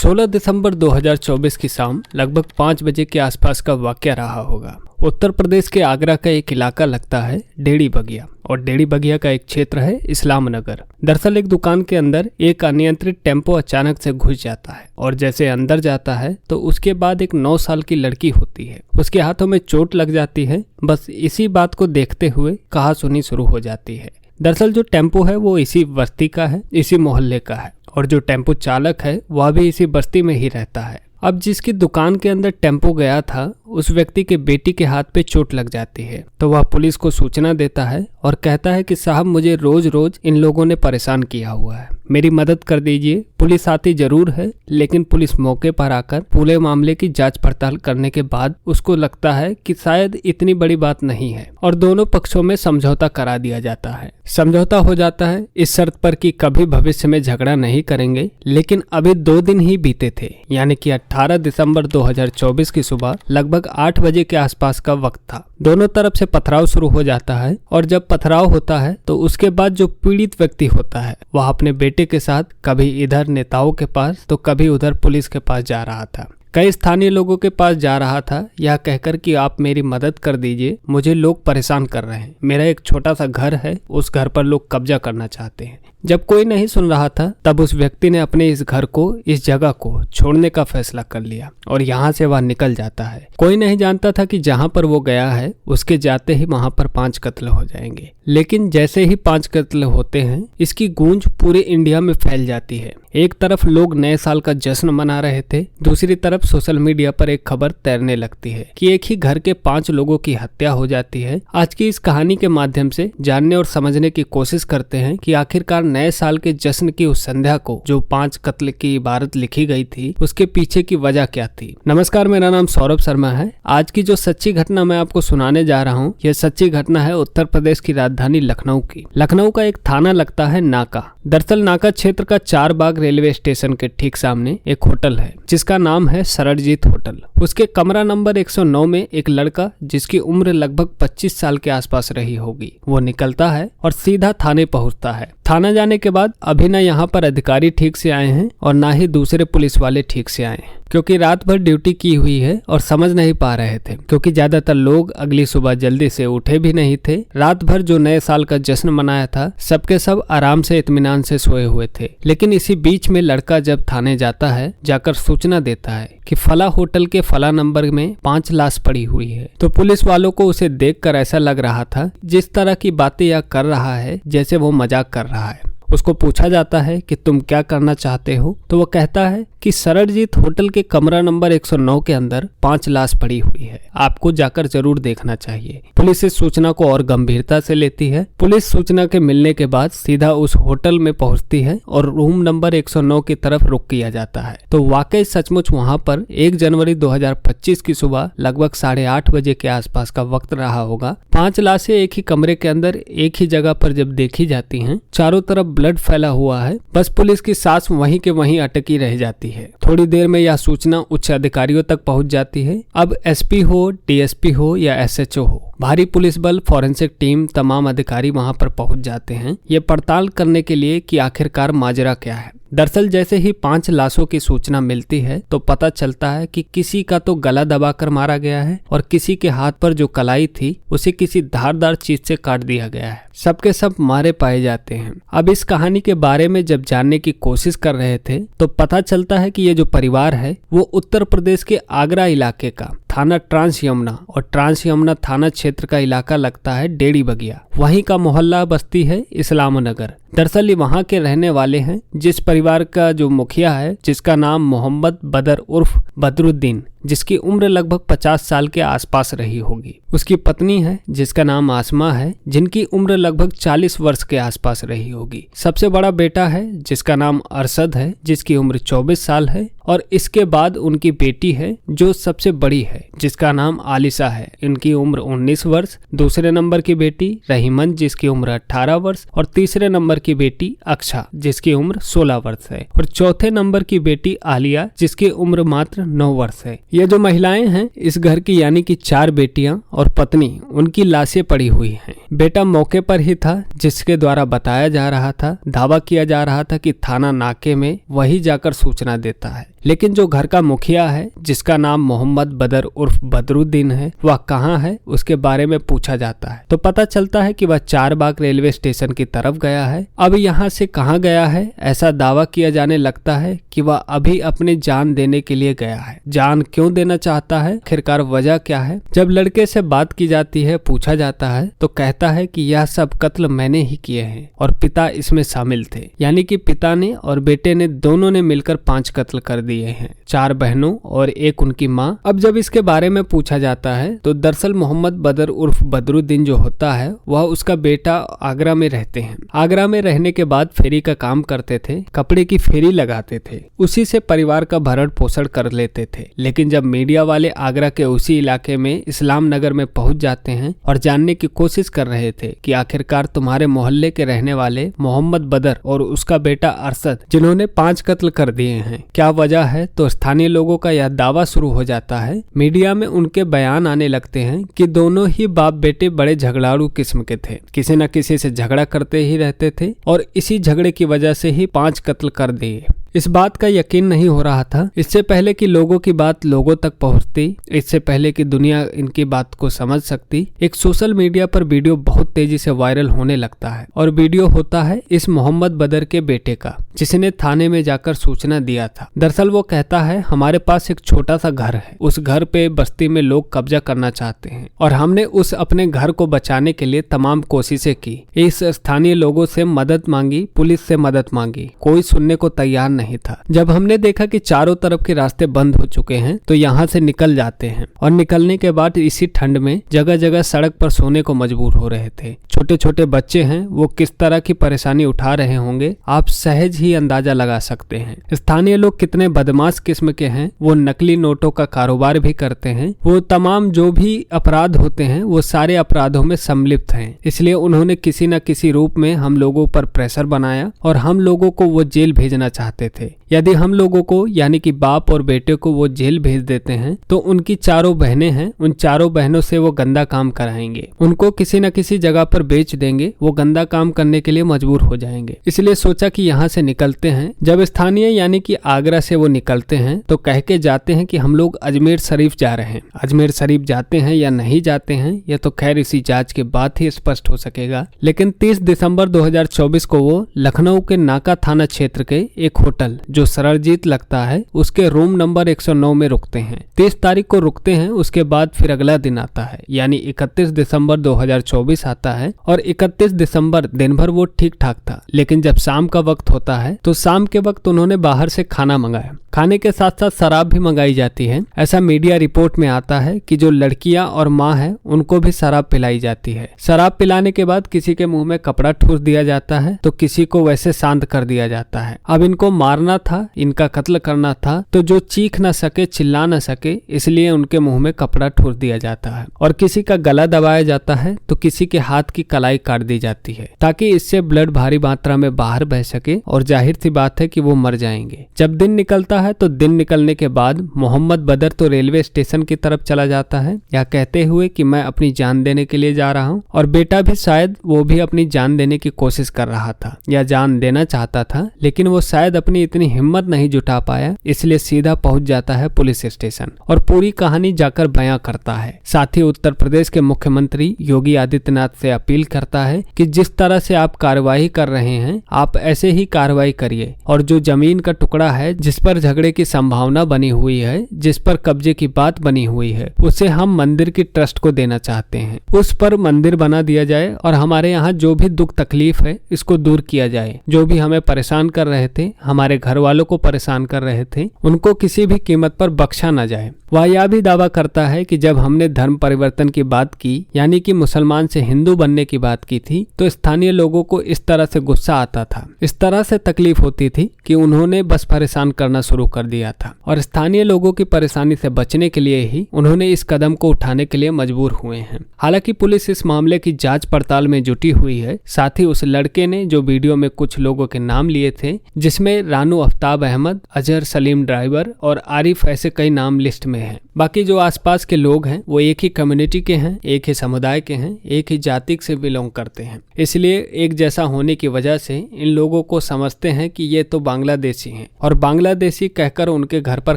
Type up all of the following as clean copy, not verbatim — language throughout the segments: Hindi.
16 दिसंबर 2024 की शाम लगभग 5 बजे के आसपास का वाकया रहा होगा। उत्तर प्रदेश के आगरा का एक इलाका लगता है डेढ़ी बगिया और डेढ़ी बगिया का एक क्षेत्र है इस्लाम नगर। दरअसल एक दुकान के अंदर एक अनियंत्रित टेम्पो अचानक से घुस जाता है और जैसे अंदर जाता है तो उसके बाद एक 9 साल की लड़की होती है, उसके हाथों में चोट लग जाती है। बस इसी बात को देखते हुए कहासुनी शुरू हो जाती है। दरअसल जो टेम्पो है वो इसी बस्ती का है, इसी मोहल्ले का है और जो टेम्पो चालक है वह भी इसी बस्ती में ही रहता है। अब जिसकी दुकान के अंदर टेम्पो गया था उस व्यक्ति के बेटी के हाथ पे चोट लग जाती है तो वह पुलिस को सूचना देता है और कहता है कि साहब मुझे रोज रोज इन लोगों ने परेशान किया हुआ है, मेरी मदद कर दीजिए। पुलिस आती जरूर है लेकिन पुलिस मौके पर आकर पूरे मामले की जांच पड़ताल करने के बाद उसको लगता है कि शायद इतनी बड़ी बात नहीं है और दोनों पक्षों में समझौता करा दिया जाता है। समझौता हो जाता है इस शर्त पर कि कभी भविष्य में झगड़ा नहीं करेंगे। लेकिन अभी 2 दिन ही बीते थे, यानी कि 18 दिसंबर 2024 की सुबह लगभग 8 बजे के आसपास का वक्त था। दोनों तरफ से पथराव शुरू हो जाता है और जब पथराव होता है तो उसके बाद जो पीड़ित व्यक्ति होता है वह अपने बेटे के साथ कभी इधर नेताओं के पास तो कभी उधर पुलिस के पास जा रहा था। कई स्थानीय लोगों के पास जा रहा था यह कहकर कि आप मेरी मदद कर दीजिए, मुझे लोग परेशान कर रहे हैं, मेरा एक छोटा सा घर है, उस घर पर लोग कब्जा करना चाहते हैं। जब कोई नहीं सुन रहा था तब उस व्यक्ति ने अपने इस घर को, इस जगह को छोड़ने का फैसला कर लिया और यहाँ से वह निकल जाता है। कोई नहीं जानता था कि जहाँ पर वो गया है उसके जाते ही वहाँ पर 5 कत्ल हो जाएंगे। लेकिन जैसे ही 5 कत्ल होते हैं इसकी गूंज पूरे इंडिया में फैल जाती है। एक तरफ लोग नए साल का जश्न मना रहे थे, दूसरी तरफ सोशल मीडिया पर एक खबर तैरने लगती है कि एक ही घर के 5 लोगों की हत्या हो जाती है। आज की इस कहानी के माध्यम से जानने और समझने की कोशिश करते हैं कि आखिरकार नए साल के जश्न की उस संध्या को जो 5 कत्ल की इबारत लिखी गई थी उसके पीछे की वजह क्या थी। नमस्कार, मेरा नाम सौरभ शर्मा है। आज की जो सच्ची घटना मैं आपको सुनाने जा रहा हूँ यह सच्ची घटना है उत्तर प्रदेश की राजधानी लखनऊ की। लखनऊ का एक थाना लगता है नाका। दरअसल नाका क्षेत्र का 4 बाग रेलवे स्टेशन के ठीक सामने एक होटल है जिसका नाम है सररजीत होटल। उसके कमरा नंबर 109 में एक लड़का जिसकी उम्र लगभग 25 साल के आसपास रही होगी वो निकलता है और सीधा थाने पहुंचता है। थाना जाने के बाद अभी न यहाँ पर अधिकारी ठीक से आए हैं और ना ही दूसरे पुलिस वाले ठीक से आए हैं, क्योंकि रात भर ड्यूटी की हुई है और समझ नहीं पा रहे थे, क्योंकि ज्यादातर लोग अगली सुबह जल्दी से उठे भी नहीं थे। रात भर जो नए साल का जश्न मनाया था सबके सब आराम से इत्मीनान से सोए हुए थे। लेकिन इसी बीच में लड़का जब थाने जाता है जाकर सूचना देता है कि फला होटल के फला नंबर में 5 लाश पड़ी हुई है, तो पुलिस वालों को उसे देखकर ऐसा लग रहा था जिस तरह की बातें यह कर रहा है जैसे वो मजाक कर रहा है। उसको पूछा जाता है कि तुम क्या करना चाहते हो, तो वो कहता है कि सररजीत होटल के कमरा नंबर 109 के अंदर 5 लाश पड़ी हुई है, आपको जाकर जरूर देखना चाहिए। पुलिस इस सूचना को और गंभीरता से लेती है। पुलिस सूचना के मिलने के बाद सीधा उस होटल में पहुंचती है और रूम नंबर 109 की तरफ रुख किया जाता है। तो वाकई सचमुच वहां पर 1 जनवरी 2025 की सुबह लगभग 8:30 बजे के आसपास का वक्त रहा होगा। 5 लाशें एक ही कमरे के अंदर एक ही जगह पर जब देखी जाती हैं, चारों तरफ ब्लड फैला हुआ है। बस पुलिस की सांस वहीं के वहीं अटकी रह जाती है। थोड़ी देर में यह सूचना उच्च अधिकारियों तक पहुंच जाती है। अब एसपी हो, डीएसपी हो या एसएचओ हो, भारी पुलिस बल, फॉरेंसिक टीम, तमाम अधिकारी वहां पर पहुंच जाते हैं ये पड़ताल करने के लिए कि आखिरकार माजरा क्या है। दरअसल जैसे ही 5 लाशों की सूचना मिलती है तो पता चलता है कि किसी का तो गला दबाकर मारा गया है और किसी के हाथ पर जो कलाई थी उसे किसी धारदार चीज से काट दिया गया है। सबके सब मारे पाए जाते हैं। अब इस कहानी के बारे में जब जानने की कोशिश कर रहे थे तो पता चलता है कि ये जो परिवार है वो उत्तर प्रदेश के आगरा इलाके का थाना ट्रांस यमुना और ट्रांस यमुना थाना क्षेत्र का इलाका लगता है डेढ़ी बगिया, वहीं का मोहल्ला बस्ती है इस्लाम नगर। दरअसल ये वहाँ के रहने वाले हैं। जिस परिवार का जो मुखिया है जिसका नाम मोहम्मद बदर उर्फ बदरुद्दीन, जिसकी उम्र लगभग 50 साल के आसपास रही होगी। उसकी पत्नी है जिसका नाम आसमा है, जिनकी उम्र लगभग 40 वर्ष के आसपास रही होगी। सबसे बड़ा बेटा है जिसका नाम अरशद है, जिसकी उम्र 24 साल है और इसके बाद उनकी बेटी है जो सबसे बड़ी है जिसका नाम आलिशा है, इनकी उम्र 19 वर्ष। दूसरे नंबर की बेटी रहीमन जिसकी उम्र 18 वर्ष और तीसरे नंबर की बेटी अक्षा जिसकी उम्र 16 वर्ष है और चौथे नंबर की बेटी आलिया जिसकी उम्र मात्र 9 वर्ष है। ये जो महिलाएं हैं इस घर की यानी कि 4 बेटियां और पत्नी उनकी लाशें पड़ी हुई हैं। बेटा मौके पर ही था जिसके द्वारा बताया जा रहा था, दावा किया जा रहा था कि थाना नाके में वही जाकर सूचना देता है, लेकिन जो घर का मुखिया है जिसका नाम मोहम्मद बदर उर्फ बदरुद्दीन है वह कहाँ है उसके बारे में पूछा जाता है तो पता चलता है कि वह चारबाग रेलवे स्टेशन की तरफ गया है। अब यहाँ से कहाँ गया है ऐसा दावा किया जाने लगता है कि वह अभी अपनी जान देने के लिए गया है। जान क्यों देना चाहता है, आखिरकार वजह क्या है? जब लड़के से बात की जाती है, पूछा जाता है तो कहता है कि यह सब कत्ल मैंने ही किए हैं और पिता इसमें शामिल थे, यानी कि पिता ने और बेटे ने दोनों ने मिलकर 5 कत्ल कर दिए हैं, 4 बहनों और एक उनकी माँ। अब जब इसके बारे में पूछा जाता है तो दरअसल मोहम्मद बदर उर्फ बदरुद्दीन जो होता है वह उसका बेटा आगरा में रहते हैं। आगरा में रहने के बाद फेरी का काम करते थे, कपड़े की फेरी लगाते थे, उसी से परिवार का भरण पोषण कर लेते थे। लेकिन जब मीडिया वाले आगरा के उसी इलाके में इस्लाम नगर में पहुंच जाते हैं और जानने की कोशिश कर रहे थे कि आखिरकार तुम्हारे मोहल्ले के रहने वाले मोहम्मद बदर और उसका बेटा अरशद जिन्होंने 5 कत्ल कर दिए हैं क्या वजह है, तो स्थानीय लोगों का यह दावा शुरू हो जाता है। मीडिया में उनके बयान आने लगते हैं कि दोनों ही बाप बेटे बड़े झगड़ालू किस्म के थे, किसी न किसी से झगड़ा करते ही रहते थे और इसी झगड़े की वजह से ही 5 कत्ल कर दिए। इस बात का यकीन नहीं हो रहा था। इससे पहले कि लोगों की बात लोगों तक पहुंचती, इससे पहले कि दुनिया इनकी बात को समझ सकती, एक सोशल मीडिया पर वीडियो बहुत तेजी से वायरल होने लगता है और वीडियो होता है इस मोहम्मद बदर के बेटे का जिसने थाने में जाकर सूचना दिया था। दरअसल वो कहता है हमारे पास एक छोटा सा घर है, उस घर पे बस्ती में लोग कब्जा करना चाहते हैं और हमने उस अपने घर को बचाने के लिए तमाम कोशिशें की। इस स्थानीय लोगों से मदद मांगी, पुलिस से मदद मांगी, कोई सुनने को तैयार नहीं था। जब हमने देखा कि चारों तरफ के रास्ते बंद हो चुके हैं तो यहाँ से निकल जाते हैं और निकलने के बाद इसी ठंड में जगह जगह सड़क पर सोने को मजबूर हो रहे थे। छोटे छोटे बच्चे हैं, वो किस तरह की परेशानी उठा रहे होंगे आप सहज ही अंदाजा लगा सकते हैं। स्थानीय लोग कितने बदमाश किस्म के हैं, वो नकली नोटों का कारोबार भी करते हैं, वो तमाम जो भी अपराध होते हैं वो सारे अपराधों में सम्मिलित हैं। इसलिए उन्होंने किसी न किसी रूप में हम लोगों पर प्रेशर बनाया और हम लोगों को वो जेल भेजना चाहते थे। यदि हम लोगों को यानी कि बाप और बेटे को वो जेल भेज देते हैं तो उनकी 4 बहनें हैं, उन 4 बहनों से वो गंदा काम कराएंगे, उनको किसी न किसी जगह पर बेच देंगे, वो गंदा काम करने के लिए मजबूर हो जाएंगे। इसलिए सोचा कि यहाँ से निकलते हैं। जब स्थानीय यानी कि आगरा से वो निकलते हैं तो कह के जाते हैं कि हम लोग अजमेर शरीफ जा रहे हैं। अजमेर शरीफ जाते हैं या नहीं जाते हैं यह तो खैर इसी जांच के बाद ही स्पष्ट हो सकेगा। लेकिन 30 दिसंबर 2024 को वो लखनऊ के नाका थाना क्षेत्र के एक होटल जो सरलजीत लगता है उसके रूम नंबर 109 में रुकते हैं। 30 तारीख को रुकते हैं, उसके बाद फिर अगला दिन आता है यानी 31 दिसंबर 2024 आता है और 31 दिसंबर दिन भर वो ठीक ठाक था। लेकिन जब शाम का वक्त होता है तो शाम के वक्त उन्होंने बाहर से खाना मंगाया, खाने के साथ साथ शराब भी मंगाई जाती है। ऐसा मीडिया रिपोर्ट में आता है कि जो लड़कियां और माँ है उनको भी शराब पिलाई जाती है। शराब पिलाने के बाद किसी के मुंह में कपड़ा ठूस दिया जाता है तो किसी को वैसे शांत कर दिया जाता है। अब इनको मारना था, इनका कत्ल करना था, तो जो चीख न सके, चिल्ला न सके, इसलिए उनके मुंह में कपड़ा ठूस दिया जाता है और किसी का गला दबाया जाता है तो किसी के हाथ की कलाई काट दी जाती है ताकि इससे ब्लड भारी मात्रा में बाहर बह सके और जाहिर सी बात है कि वो मर जाएंगे। जब दिन निकलता है तो दिन निकलने के बाद मोहम्मद बदर तो रेलवे स्टेशन की तरफ चला जाता है या कहते हुए कि मैं अपनी जान देने के लिए जा रहा हूँ, और बेटा भी शायद वो भी अपनी जान देने की कोशिश कर रहा था या जान देना चाहता था, लेकिन वो शायद अपनी इतनी हिम्मत नहीं जुटा पाया, इसलिए सीधा पहुंच जाता है पुलिस स्टेशन और पूरी कहानी जाकर बयां करता है। साथ ही उत्तर प्रदेश के मुख्यमंत्री योगी आदित्यनाथ से अपील करता है कि जिस तरह से आप कार्रवाई कर रहे हैं आप ऐसे ही कार्रवाई करिए और जो जमीन का टुकड़ा है जिस पर झगड़े की संभावना बनी हुई है, जिस पर कब्जे की बात बनी हुई है, उसे हम मंदिर की ट्रस्ट को देना चाहते हैं। उस पर मंदिर बना दिया जाए और हमारे यहाँ जो भी दुख तकलीफ है इसको दूर किया जाए। जो भी हमें परेशान कर रहे थे, हमारे घर वालों को परेशान कर रहे थे, उनको किसी भी कीमत पर बख्शा न जाए। वह यह भी दावा करता है कि जब हमने धर्म परिवर्तन की बात की यानी कि मुसलमान से हिंदू बनने की बात की थी तो स्थानीय लोगों को इस तरह से गुस्सा आता था, इस तरह से तकलीफ होती थी कि उन्होंने बस परेशान करना शुरू शुरू कर दिया था और स्थानीय लोगों की परेशानी से बचने के लिए ही उन्होंने इस कदम को उठाने के लिए मजबूर हुए हैं। हालांकि पुलिस इस मामले की जांच पड़ताल में जुटी हुई है। साथ ही उस लड़के ने जो वीडियो में कुछ लोगों के नाम लिए थे, जिसमें रानू आफ्ताब अहमद, अजहर सलीम ड्राइवर और आरिफ, ऐसे कई नाम लिस्ट में हैं। बाकी जो आसपास के लोग हैं वो एक ही कम्युनिटी के हैं, एक ही समुदाय के हैं, एक ही जाति से बिलोंग करते हैं। इसलिए एक जैसा होने की वजह से इन लोगों को समझते हैं कि ये तो बांग्लादेशी हैं और बांग्लादेशी कहकर उनके घर पर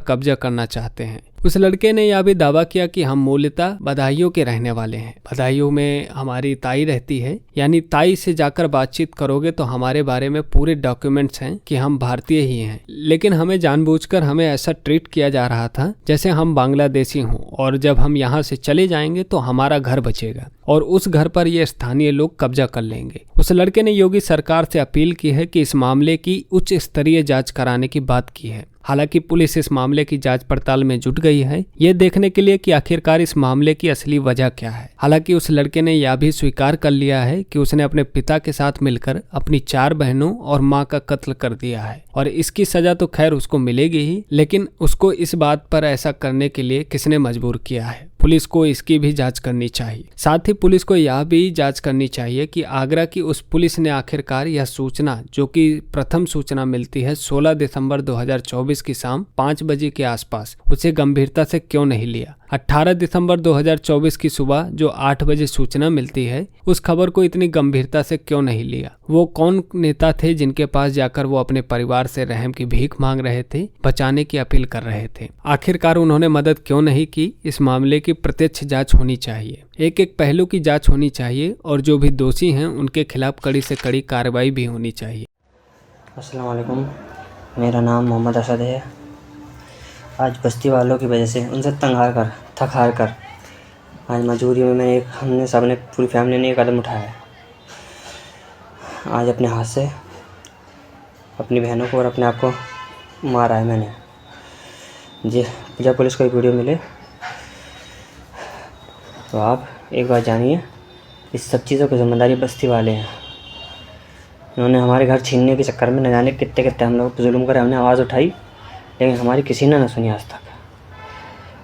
कब्जा करना चाहते हैं। उस लड़के ने यह भी दावा किया कि हम मूलतः बदायूं के रहने वाले हैं। बदायूं में हमारी ताई रहती है, यानी ताई से जाकर बातचीत करोगे तो हमारे बारे में पूरे डॉक्यूमेंट्स हैं कि हम भारतीय ही हैं। लेकिन हमें जानबूझकर हमें ऐसा ट्रीट किया जा रहा था जैसे हम बांग्लादेशी हों, और जब हम यहाँ से चले जाएंगे तो हमारा घर बचेगा और उस घर पर ये स्थानीय लोग कब्जा कर लेंगे। उस लड़के ने योगी सरकार से अपील की है कि इस मामले की उच्च स्तरीय जांच कराने की बात की है। हालांकि पुलिस इस मामले की जांच पड़ताल में जुट गई है, ये देखने के लिए कि आखिरकार इस मामले की असली वजह क्या है। हालांकि उस लड़के ने यह भी स्वीकार कर लिया है कि उसने अपने पिता के साथ मिलकर अपनी 4 बहनों और मां का कत्ल कर दिया है और इसकी सजा तो खैर उसको मिलेगी ही, लेकिन उसको इस बात पर ऐसा करने के लिए किसने मजबूर किया है। पुलिस को इसकी भी जांच करनी चाहिए। साथ ही पुलिस को यह भी जांच करनी चाहिए कि आगरा की उस पुलिस ने आखिरकार यह सूचना, जो कि प्रथम सूचना मिलती है 16 दिसंबर 2024 की शाम 5 बजे के आसपास, उसे गंभीरता से क्यों नहीं लिया। 18 दिसंबर 2024 की सुबह जो 8 बजे सूचना मिलती है, उस खबर को इतनी गंभीरता से क्यों नहीं लिया। वो कौन नेता थे जिनके पास जाकर वो अपने परिवार से रहम की भीख मांग रहे थे, बचाने की अपील कर रहे थे। आखिरकार उन्होंने मदद क्यों नहीं की। इस मामले की प्रत्यक्ष जांच होनी चाहिए, एक एक पहलू की जांच होनी चाहिए और जो भी दोषी हैं उनके खिलाफ कड़ी से कड़ी कार्रवाई भी होनी चाहिए। अस्सलाम वालेकुम, मेरा नाम मोहम्मद असद है। आज बस्ती वालों की वजह से उनसे थक हार कर आज मजबूरी में हमने सबने पूरी फैमिली ने एक कदम उठाया है। आज अपने हाथ से अपनी बहनों को और अपने आप को मारा है मैंने। जब पुलिस को एक वीडियो मिले तो आप एक बात जानिए, इस सब चीज़ों की जिम्मेदारी बस्ती वाले हैं। उन्होंने हमारे घर छीनने के चक्कर में न जाने कितने हम लोग जुल्म करे। हमने आवाज़ उठाई लेकिन हमारी किसी ने न सुनी आज तक।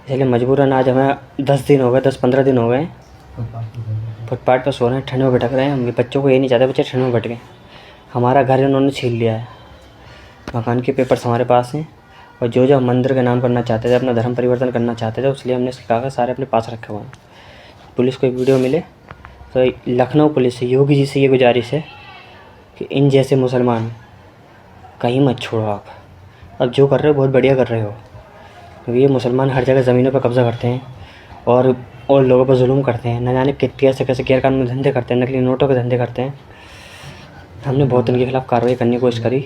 इसलिए मजबूरन आज हमें 10-15 दिन हो गए फुटपाथ पर सो रहे हैं, ठंड में भटक रहे हैं। हम बच्चों को ये नहीं चाहते बच्चे ठंड में भटकें। हमारा घर इन्होंने छीन लिया है, मकान के पेपर्स हमारे पास हैं और जो हम मंदिर का नाम करना चाहते थे, अपना धर्म परिवर्तन करना चाहते थे, इसलिए हमने कागज़ सारे अपने पास रखे हुए हैं। पुलिस को एक वीडियो मिले तो लखनऊ पुलिस से, योगी जी से ये गुजारिश है कि इन जैसे मुसलमान कहीं मत छोड़ो। आप अब जो कर रहे हो बहुत बढ़िया कर रहे हो, क्योंकि ये मुसलमान हर जगह ज़मीनों पर कब्ज़ा करते हैं और लोगों पर जुल्म करते हैं। न जाने कैसे गैर कानूनी धंधे करते हैं, नकली नोटों के धंधे करते हैं। हमने बहुत इनके खिलाफ़ कार्रवाई करने की कोशिश करी,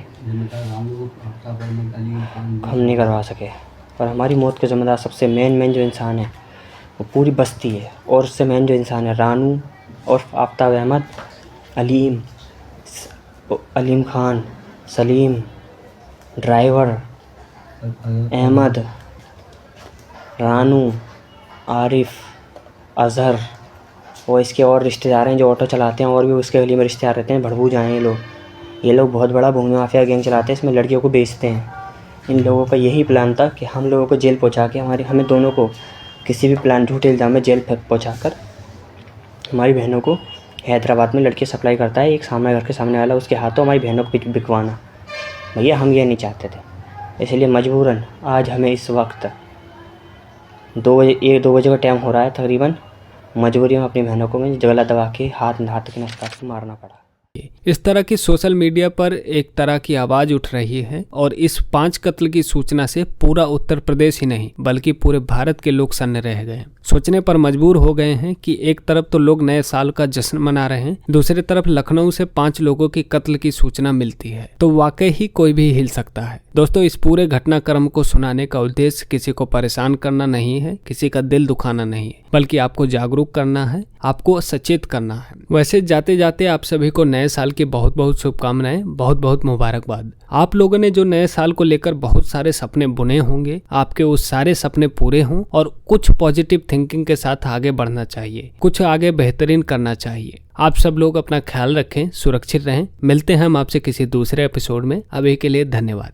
हम नहीं करवा सके। और हमारी मौत के ज़िम्मेदार सबसे मेन जो इंसान है वो पूरी बस्ती है। और उससे मेन जो इंसान है रानू और आफ्ताब अहमद, अलीम खान, सलीम ड्राइवर, अहमद, रानू, आरिफ, अजहर और इसके और रिश्तेदार हैं जो ऑटो चलाते हैं और भी उसके गली में रिश्तेदार रहते हैं। भड़बूज आए हैं ये लोग बहुत बड़ा भूमि माफिया गैंग चलाते हैं, इसमें लड़कियों को बेचते हैं। इन लोगों का यही प्लान था कि हम लोगों को जेल पहुंचा के हमें दोनों को किसी भी प्लान झूठे इल्ज़ाम में जेल पहुंचा कर हमारी बहनों को हैदराबाद में लड़के सप्लाई करता है एक सामने घर के सामने वाला, उसके हाथों हमारी बहनों को बिकवाना। भैया हम ये नहीं चाहते थे, इसलिए मजबूरन आज हमें इस वक्त 2 बजे का टाइम हो रहा है तकरीबन, मजबूरी में अपनी बहनों को मैं गला दबा के हाथ के नस काट के मारना पड़ा। इस तरह की सोशल मीडिया पर एक तरह की आवाज उठ रही है और इस 5 कत्ल की सूचना से पूरा उत्तर प्रदेश ही नहीं बल्कि पूरे भारत के लोग सन्न रह गए, सोचने पर मजबूर हो गए हैं कि एक तरफ तो लोग नए साल का जश्न मना रहे हैं, दूसरी तरफ लखनऊ से 5 लोगों की कत्ल की सूचना मिलती है, तो वाकई ही कोई भी हिल सकता है। दोस्तों, इस पूरे घटनाक्रम को सुनाने का उद्देश्य किसी को परेशान करना नहीं है, किसी का दिल दुखाना नहीं है, बल्कि आपको जागरूक करना है, आपको सचेत करना है। वैसे जाते जाते आप सभी को नए साल की बहुत बहुत शुभकामनाएं, बहुत बहुत मुबारकबाद। आप लोगों ने जो नए साल को लेकर बहुत सारे सपने बुने होंगे, आपके उस सारे सपने पूरे हों और कुछ पॉजिटिव थिंकिंग के साथ आगे बढ़ना चाहिए, कुछ आगे बेहतरीन करना चाहिए। आप सब लोग अपना ख्याल रखें, सुरक्षित रहें। मिलते हैं हम आपसे किसी दूसरे एपिसोड में। अभी के लिए धन्यवाद।